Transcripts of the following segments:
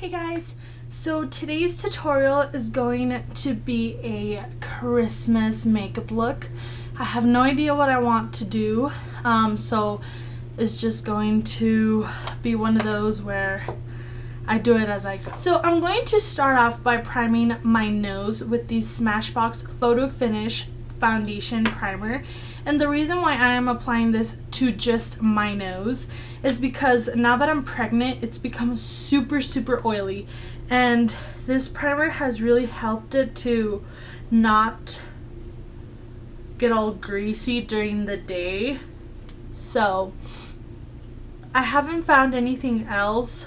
Hey guys, so today's tutorial is going to be a Christmas makeup look. I have no idea what I want to do, so it's just going to be one of those where I do it as I go. So I'm going to start off by priming my nose with the Smashbox Photo Finish Foundation Primer. And the reason why I am applying this to just my nose is because now that I'm pregnant, it's become super oily, and this primer has really helped it to not get all greasy during the day. So I haven't found anything else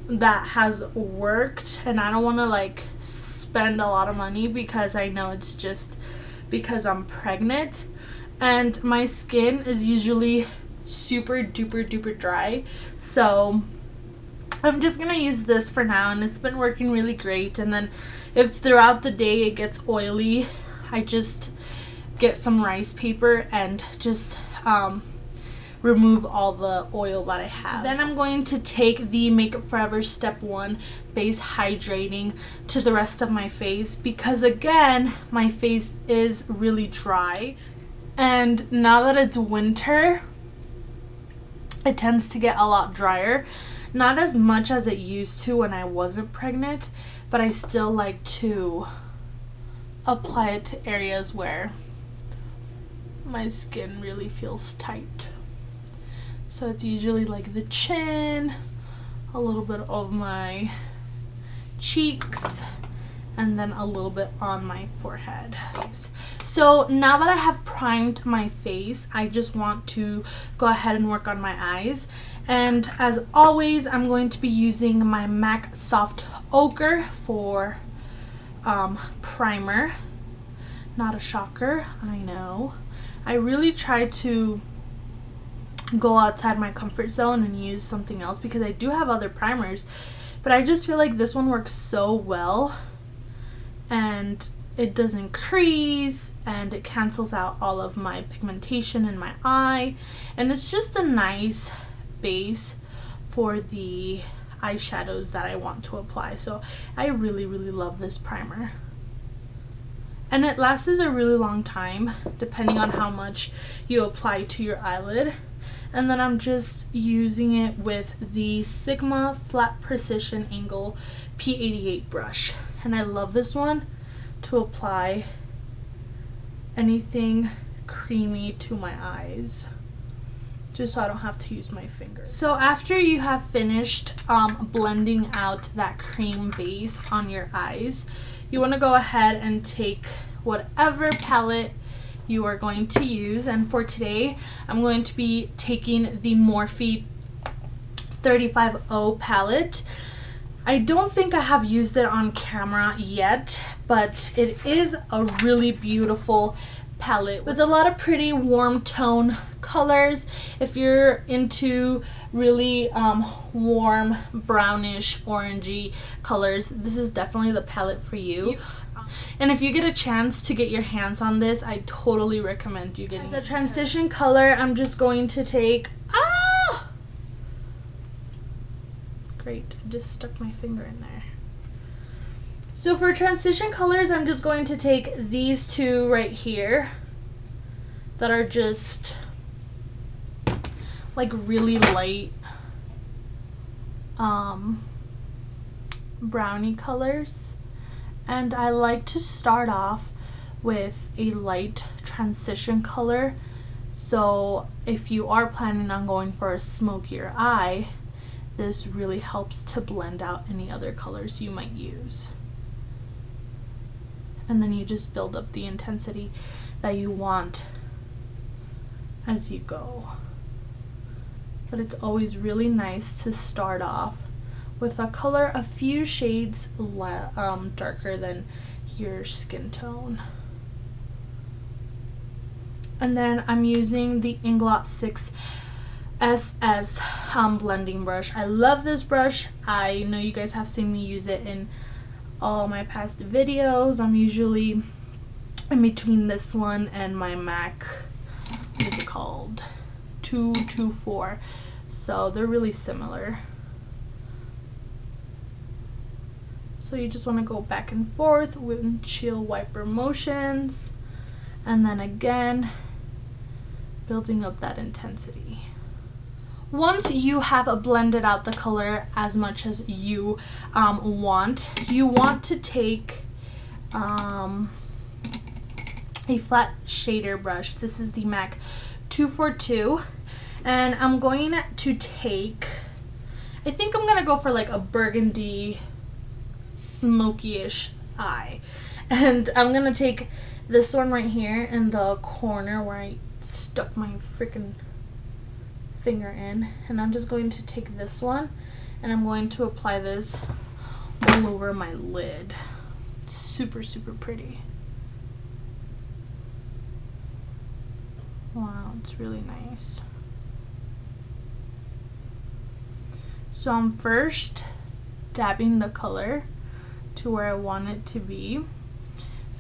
that has worked, and I don't want to like spend a lot of money because I know it's just because I'm pregnant and my skin is usually super duper dry. So I'm just gonna use this for now, and it's been working really great. And then if throughout the day it gets oily, I just get some rice paper and just remove all the oil that I have. Then I'm going to take the Makeup Forever Step 1 Base Hydrating to the rest of my face because, again, my face is really dry. And now that it's winter, it tends to get a lot drier. Not as much as it used to when I wasn't pregnant, but I still like to apply it to areas where my skin really feels tight. So it's usually like the chin, a little bit of my cheeks, and then a little bit on my forehead. So now that I have primed my face, I just want to go ahead and work on my eyes. And as always, I'm going to be using my MAC Soft Ochre for primer. Not a shocker, I know. I really try to go outside my comfort zone and use something else because I do have other primers, but I just feel like this one works so well, and it doesn't crease, and it cancels out all of my pigmentation in my eye, and it's just a nice base for the eyeshadows that I want to apply. So I really love this primer, and it lasts a really long time depending on how much you apply to your eyelid. And then I'm just using it with the Sigma Flat Precision Angle P88 brush. And I love this one to apply anything creamy to my eyes, just so I don't have to use my fingers. So after you have finished blending out that cream base on your eyes, you want to go ahead and take whatever palette you are going to use. And for today, I'm going to be taking the Morphe 350 palette. I don't think I have used it on camera yet, but it is a really beautiful palette with a lot of pretty warm tone colors. If you're into really warm brownish orangey colors, this is definitely the palette for you. And if you get a chance to get your hands on this, I totally recommend you getting it. As a transition color, I'm just going to take great, I just stuck my finger in there. So for transition colors, I'm just going to take these two right here that are just like really light brownie colors. And I like to start off with a light transition color. So if you are planning on going for a smokier eye, this really helps to blend out any other colors you might use. And then you just build up the intensity that you want as you go. But it's always really nice to start off with a color a few shades darker than your skin tone. And then I'm using the Inglot 6 SS blending brush. I love this brush. I know you guys have seen me use it in all my past videos. I'm usually in between this one and my MAC, what is it called? 224. So they're really similar. So you just want to go back and forth, windshield wiper motions, and then again building up that intensity. Once you have blended out the color as much as you want to take a flat shader brush. This is the MAC 242, and I'm going to take, I think I'm gonna go for like a burgundy smoky-ish eye, and I'm gonna take this one right here in the corner where I stuck my freaking finger in, and I'm just going to take this one and I'm going to apply this all over my lid. Super pretty. Wow, it's really nice. So I'm first dabbing the color to where I want it to be,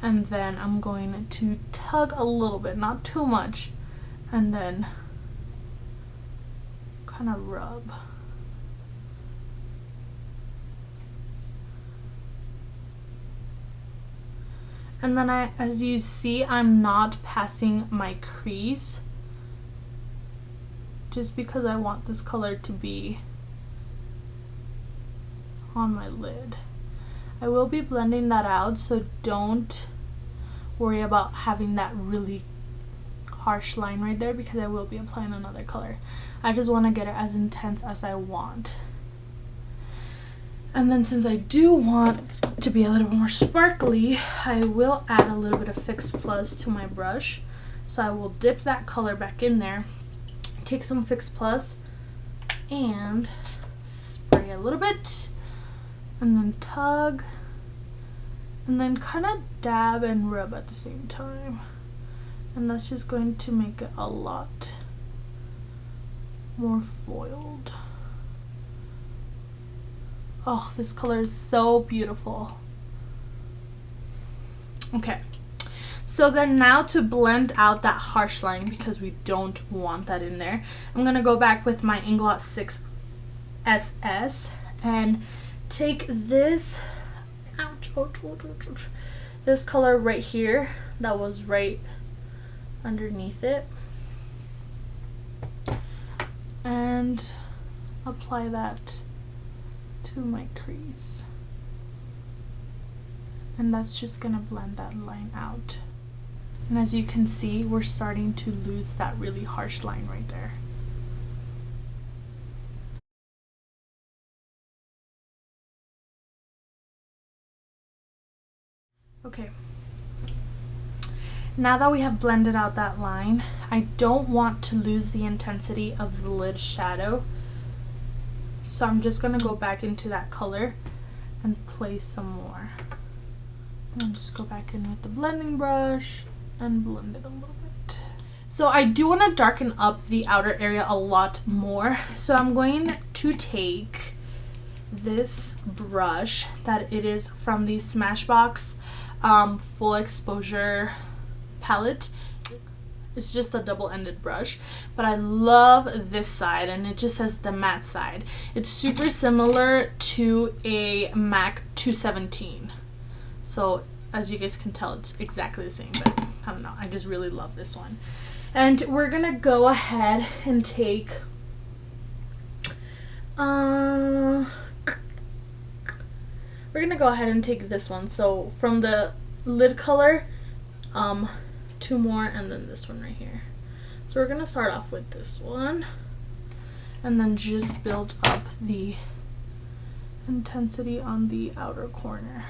and then I'm going to tug a little bit, not too much, and then kind of rub. And then as you see, I'm not passing my crease just because I want this color to be on my lid. I will be blending that out, so don't worry about having that really harsh line right there because I will be applying another color. I just want to get it as intense as I want. And then since I do want to be a little bit more sparkly, I will add a little bit of Fix Plus to my brush. So I will dip that color back in there, take some Fix Plus and spray a little bit, and then tug, and then kind of dab and rub at the same time. And that's just going to make it a lot more foiled. Oh, this color is so beautiful. Okay, so then now to blend out that harsh line, because we don't want that in there, I'm gonna go back with my Inglot 6 SS and take this, this color right here that was right underneath it, and apply that to my crease, and that's just gonna blend that line out. And as you can see, we're starting to lose that really harsh line right there. Okay, now that we have blended out that line, I don't want to lose the intensity of the lid shadow. So I'm just going to go back into that color and place some more. And just go back in with the blending brush and blend it a little bit. So I do want to darken up the outer area a lot more. So I'm going to take this brush that it is from the Smashbox Full Exposure palette. It's just a double-ended brush, but I love this side, and it just says the matte side. It's super similar to a MAC 217. So as you guys can tell, it's exactly the same, but I don't know, I just really love this one. And we're gonna go ahead and take this one. So from the lid color, 2 more, and then this one right here. So we're gonna start off with this one and then just build up the intensity on the outer corner.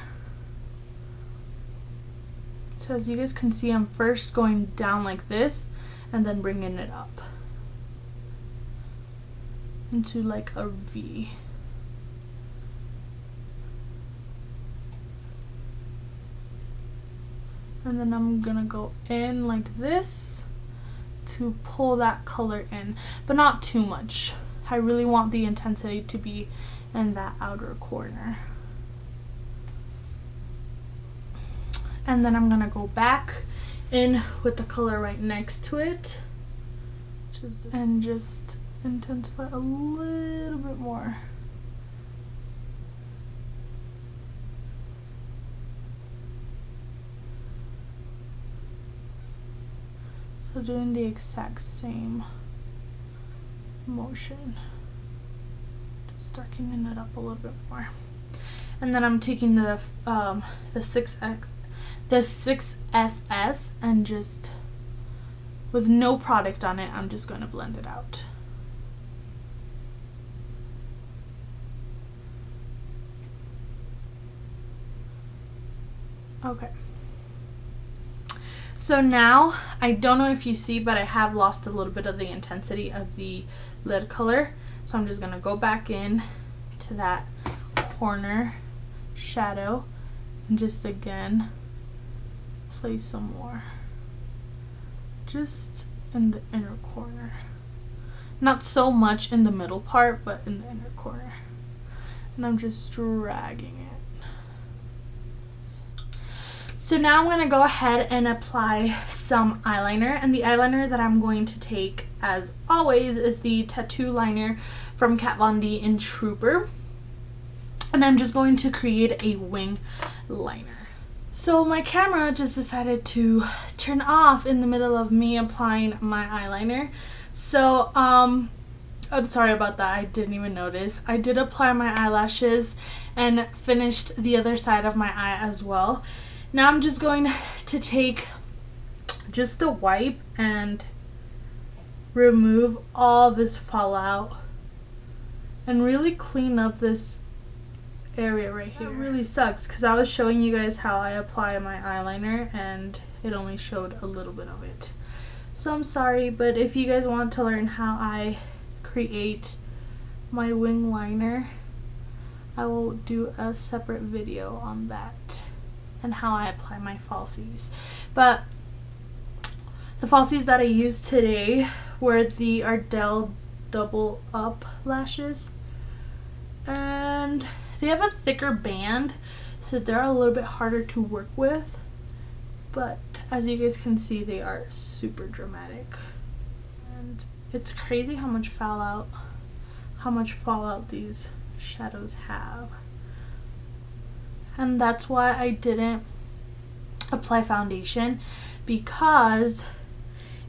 So as you guys can see, I'm first going down like this and then bringing it up into like a V. And then I'm gonna go in like this to pull that color in, but not too much. I really want the intensity to be in that outer corner. And then I'm gonna go back in with the color right next to it, and just intensify a little bit more. So doing the exact same motion, just darkening it up a little bit more. And then I'm taking the 6SS and just, with no product on it, I'm just going to blend it out. Okay. So now, I don't know if you see, but I have lost a little bit of the intensity of the lid color. So I'm just going to go back in to that corner shadow and just again place some more. Just in the inner corner. Not so much in the middle part, but in the inner corner. And I'm just dragging it. So now I'm going to go ahead and apply some eyeliner, and the eyeliner that I'm going to take, as always, is the tattoo liner from Kat Von D in Trooper, and I'm just going to create a wing liner. So my camera just decided to turn off in the middle of me applying my eyeliner, so I'm sorry about that, I didn't even notice. I did apply my eyelashes and finished the other side of my eye as well. Now I'm just going to take just a wipe and remove all this fallout and really clean up this area right here. It really sucks because I was showing you guys how I apply my eyeliner and it only showed a little bit of it. So I'm sorry, but if you guys want to learn how I create my wing liner, I will do a separate video on that and how I apply my falsies. But the falsies that I used today were the Ardell Double Up lashes, and they have a thicker band, so they're a little bit harder to work with, but as you guys can see, they are super dramatic. And it's crazy how much fallout these shadows have. And that's why I didn't apply foundation, because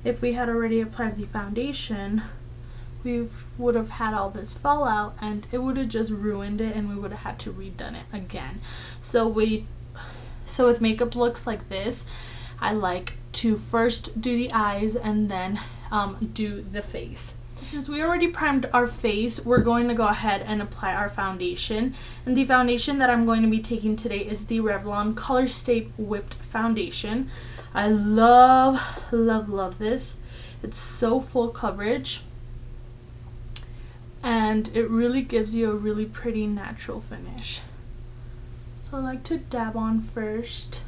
if we had already applied the foundation, we would have had all this fallout and it would have just ruined it and we would have had to redone it again. So with makeup looks like this, I like to first do the eyes and then do the face. Since we already primed our face, we're going to go ahead and apply our foundation. And the foundation that I'm going to be taking today is the Revlon Color Stay Whipped Foundation. I love, love, love this. It's so full coverage. And it really gives you a really pretty natural finish. So I like to dab on first.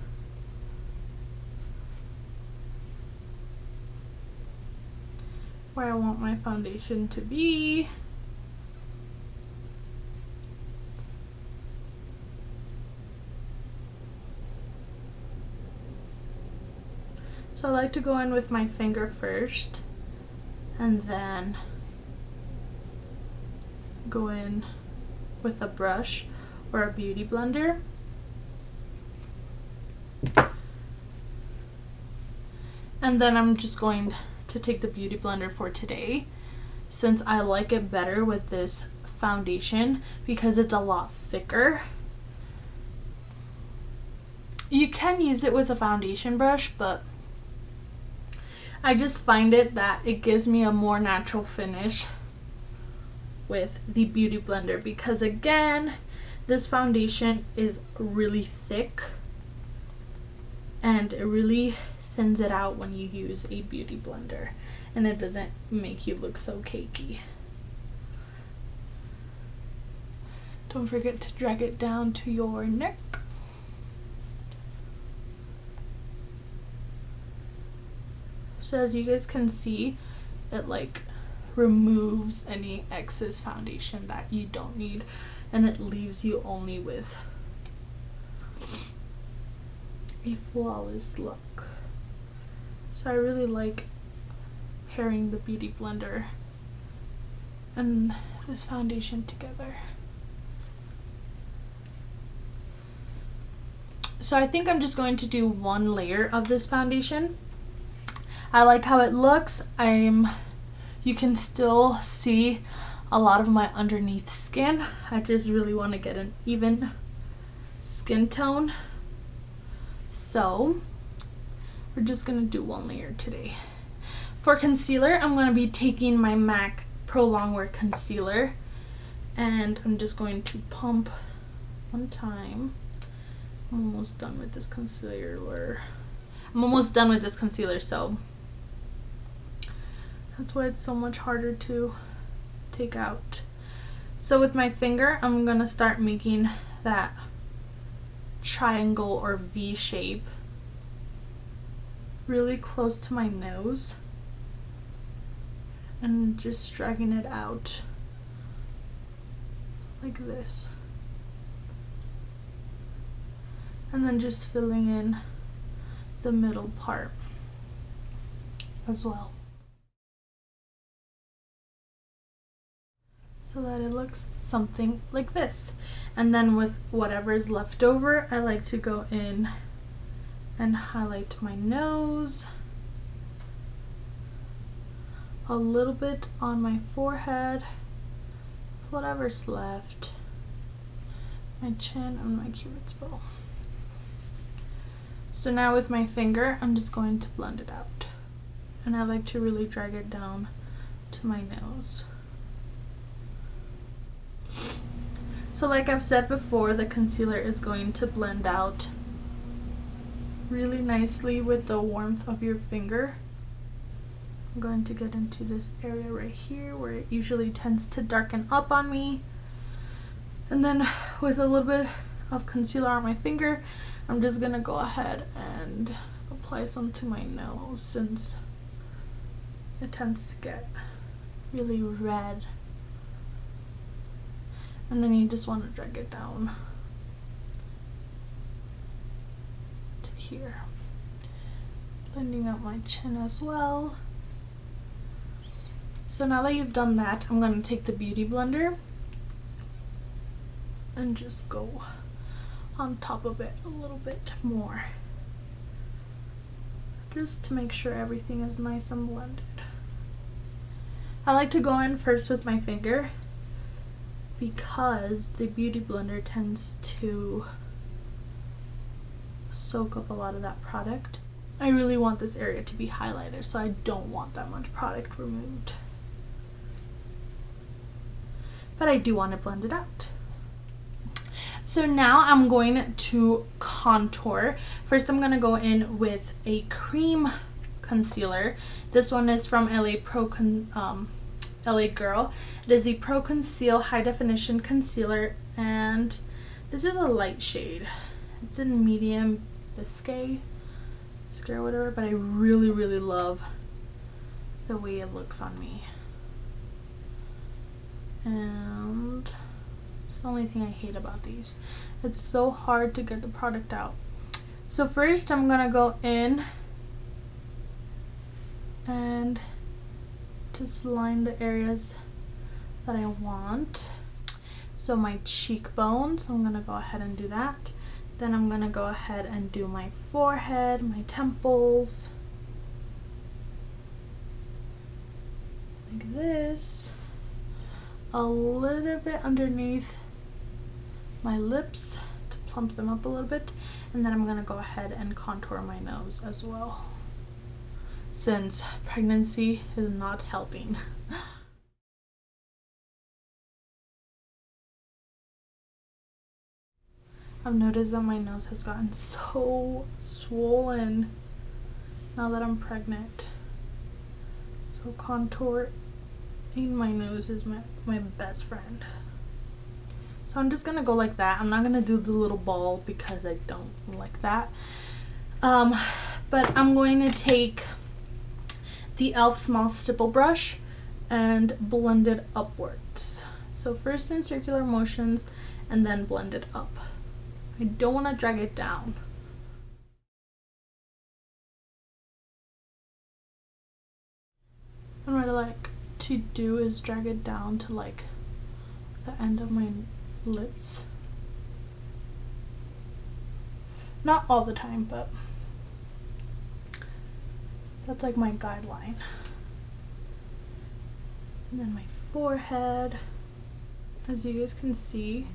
Where I want my foundation to be. So I like to go in with my finger first and then go in with a brush or a beauty blender. And then I'm just going to take the beauty blender for today, since I like it better with this foundation because it's a lot thicker. You can use it with a foundation brush, but I just find it that it gives me a more natural finish with the beauty blender, because again, this foundation is really thick and it really thins it out when you use a beauty blender, and it doesn't make you look so cakey. Don't forget to drag it down to your neck. So as you guys can see, it like removes any excess foundation that you don't need, and it leaves you only with a flawless look. So I really like pairing the beauty blender and this foundation together. So I think I'm just going to do one layer of this foundation. I like how it looks. You can still see a lot of my underneath skin. I just really want to get an even skin tone. So we're just gonna do one layer today. For concealer, I'm gonna be taking my MAC Pro Longwear Concealer, and I'm just going to pump one time. I'm almost done with this concealer. So that's why it's so much harder to take out. So with my finger, I'm gonna start making that triangle or V shape really close to my nose, and just dragging it out like this, and then just filling in the middle part as well, so that it looks something like this. And then with whatever's left over, I like to go in and highlight my nose, a little bit on my forehead, whatever's left, my chin, and my cupid's bow. So now with my finger, I'm just going to blend it out, and I like to really drag it down to my nose. So like I've said before, the concealer is going to blend out really nicely with the warmth of your finger. I'm going to get into this area right here where it usually tends to darken up on me. And then with a little bit of concealer on my finger, I'm just gonna go ahead and apply some to my nose, since it tends to get really red. And then you just want to drag it down to here, blending out my chin as well. So now that you've done that, I'm going to take the Beauty Blender and just go on top of it a little bit more, just to make sure everything is nice and blended. I like to go in first with my finger, because the Beauty Blender tends to soak up a lot of that product. I really want this area to be highlighted, so I don't want that much product removed. But I do want to blend it out. So now I'm going to contour. First I'm going to go in with a cream concealer. This one is from LA Girl. It is the Pro Conceal High Definition Concealer, and this is a light shade. It's in medium biscuit or whatever, but I really love the way it looks on me. And it's the only thing I hate about these. It's so hard to get the product out. So first I'm gonna go in and just line the areas that I want. So my cheekbones, I'm gonna go ahead and do that. Then I'm gonna go ahead and do my forehead, my temples, like this. A little bit underneath my lips to plump them up a little bit. And then I'm gonna go ahead and contour my nose as well, since pregnancy is not helping. I've noticed that my nose has gotten so swollen now that I'm pregnant. So contouring my nose is my best friend. So I'm just gonna go like that. I'm not gonna do the little ball because I don't like that. But I'm going to take the e.l.f. small stipple brush and blend it upwards. So first in circular motions and then blend it up. I don't want to drag it down. And what I like to do is drag it down to like the end of my lips. Not all the time, but That's like my guideline. And then my forehead. As you guys can see,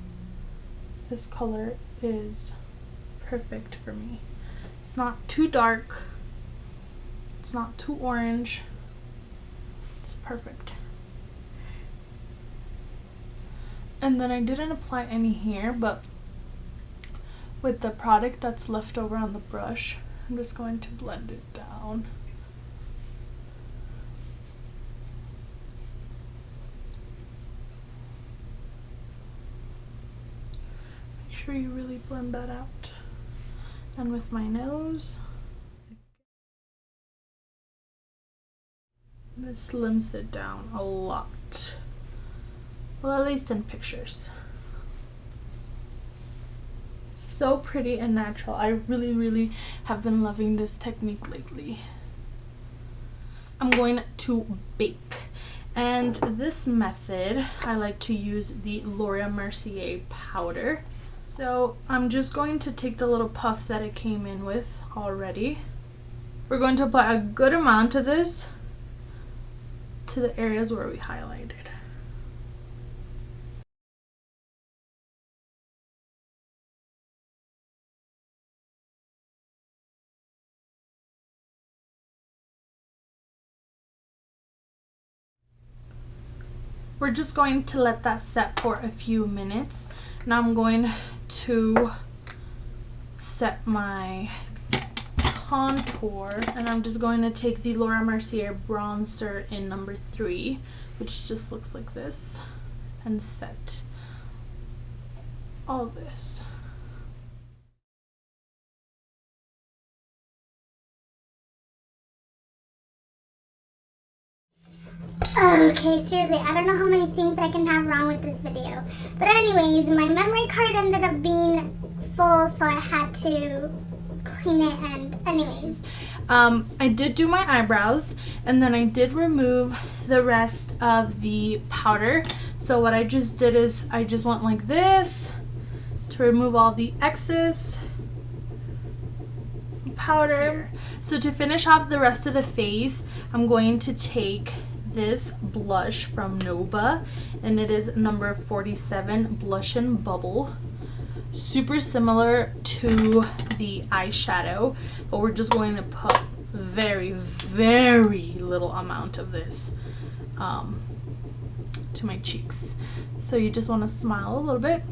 this color is perfect for me. It's not too dark. It's not too orange. It's perfect. And then I didn't apply any here, but with the product that's left over on the brush, I'm just going to blend it down. Make sure you really blend that out. And with my nose, this slims it down a lot. Well, at least in pictures. So pretty and natural. I really have been loving this technique lately. I'm going to bake. And this method, I like to use the Laura Mercier powder. So I'm just going to take the little puff that it came in with already. We're going to apply a good amount of this to the areas where we highlighted. We're just going to let that set for a few minutes. Now I'm going to set my contour, and I'm just going to take the Laura Mercier bronzer in number 3, which just looks like this, and set all this. Okay, seriously, I don't know how many things I can have wrong with this video. But anyways, my memory card ended up being full, so I had to clean it, and anyways. I did do my eyebrows, and then I did remove the rest of the powder. So what I just did is I just went like this to remove all the excess powder. So to finish off the rest of the face, I'm going to take this blush from Nova, and it is number 47, Blush and Bubble. Super similar to the eyeshadow, but we're just going to put very little amount of this to my cheeks. So you just want to smile a little bit.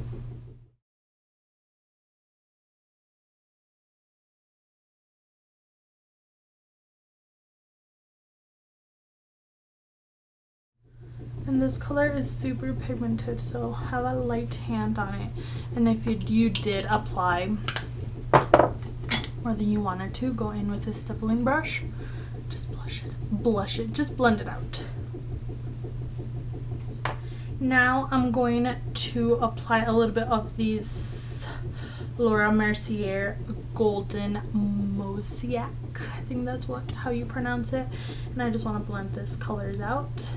And this color is super pigmented, so have a light hand on it. And if you did apply more than you wanted to, go in with a stippling brush. Just blush it, just blend it out. Now I'm going to apply a little bit of these Laura Mercier Golden Mosaic. I think that's how you pronounce it. And I just want to blend this colors out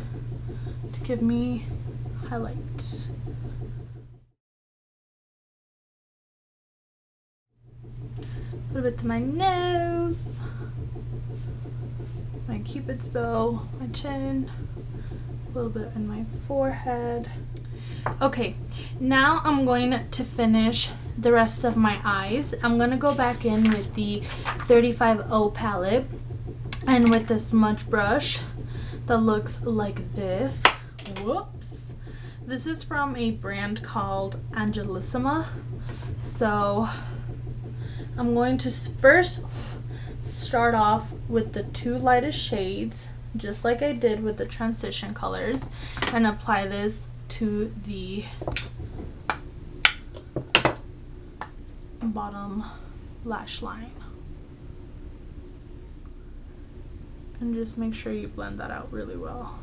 to give me highlight. A little bit to my nose, my cupid's bow, my chin, a little bit in my forehead. Okay, now I'm going to finish the rest of my eyes. I'm going to go back in with the 35O palette and with this smudge brush that looks like this. Whoops. This is from a brand called Angelissima. So I'm going to first start off with the 2 lightest shades, just like I did with the transition colors, and apply this to the bottom lash line. And just make sure you blend that out really well.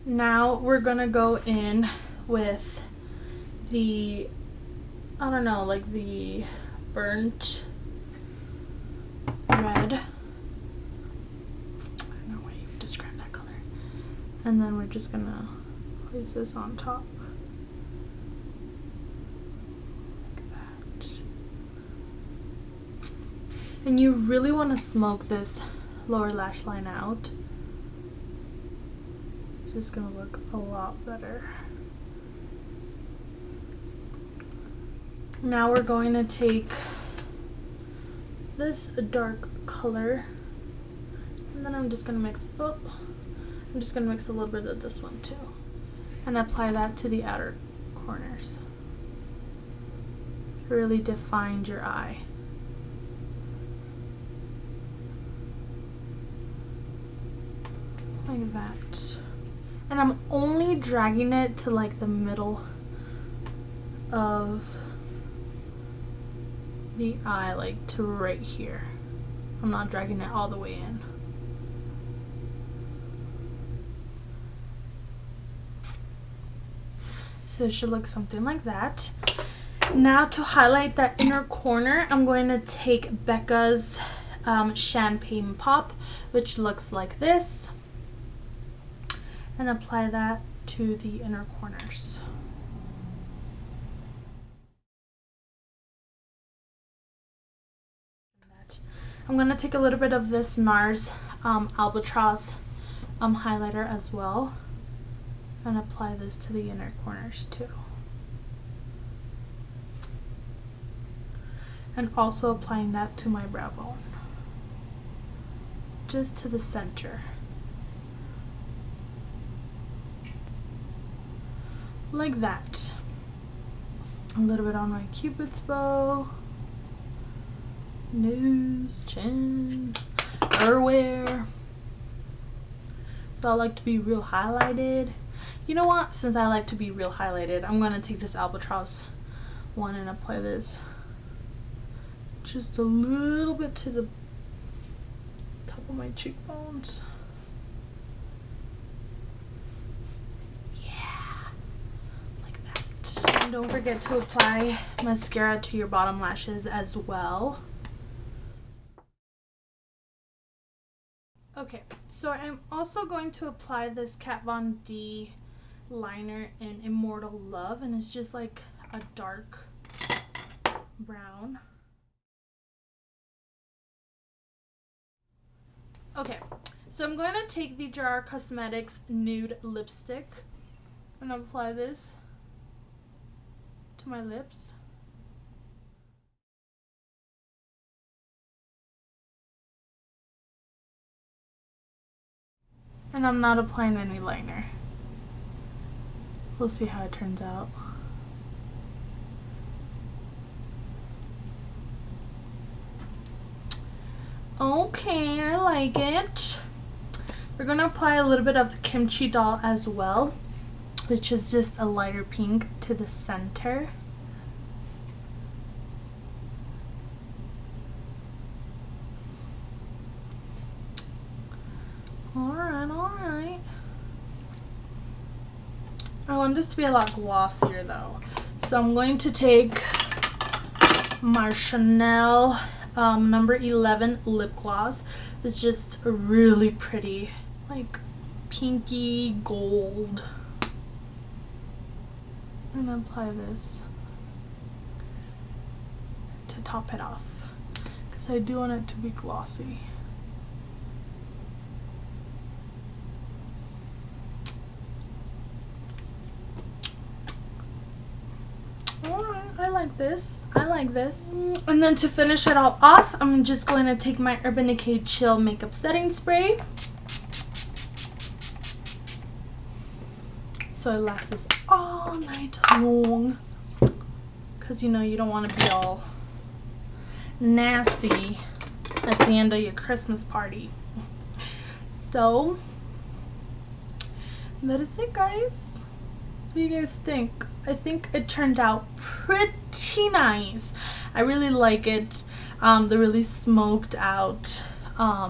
Now we're gonna go in with the, I don't know, like the burnt red. I don't know how you describe that color. And then we're just gonna place this on top. Like that. And you really want to smoke this lower lash line out. It's just going to look a lot better. Now we're going to take this dark color, and then I'm just going to mix, I'm just going to mix a little bit of this one too, and apply that to the outer corners. Really define your eye. Like that. And I'm only dragging it to like the middle of the eye, like to right here. I'm not dragging it all the way in. So it should look something like that. Now to highlight that inner corner, I'm going to take Becca's Champagne Pop, which looks like this, and apply that to the inner corners. I'm going to take a little bit of this NARS Albatross highlighter as well, and apply this to the inner corners too. And also applying that to my brow bone, just to the center. Like that. A little bit on my Cupid's bow, nose, chin, everywhere. So I like to be real highlighted. You know what? Since I like to be real highlighted, I'm going to take this Albatross one and apply this just a little bit to the top of my cheekbones. Yeah, like that. And don't forget to apply mascara to your bottom lashes as well. Okay, so I'm also going to apply this Kat Von D liner in Immortal Love, and it's just like a dark brown. Okay, so I'm going to take the Jar Cosmetics Nude Lipstick and apply this to my lips. And I'm not applying any liner. We'll see how it turns out. Okay, I like it. We're going to apply a little bit of Kimchi Doll as well, which is just a lighter pink to the center. Alright. I want this to be a lot glossier though. So I'm going to take my Chanel number 11 lip gloss. It's just a really pretty, like pinky gold. And apply this to top it off, because I do want it to be glossy. I like this. I like this. And then to finish it all off, I'm just going to take my Urban Decay Chill Makeup Setting Spray. So it lasts us all night long. Because, you know, you don't want to be all nasty at the end of your Christmas party. So, that is it, guys. What do you guys think? I think it turned out pretty nice. I really like it. The really smoked out eye,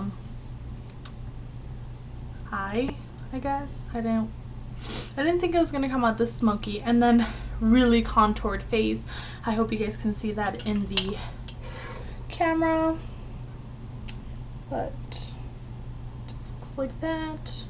I guess. I didn't think it was gonna come out this smoky, and then really contoured face. I hope you guys can see that in the camera. But just looks like that.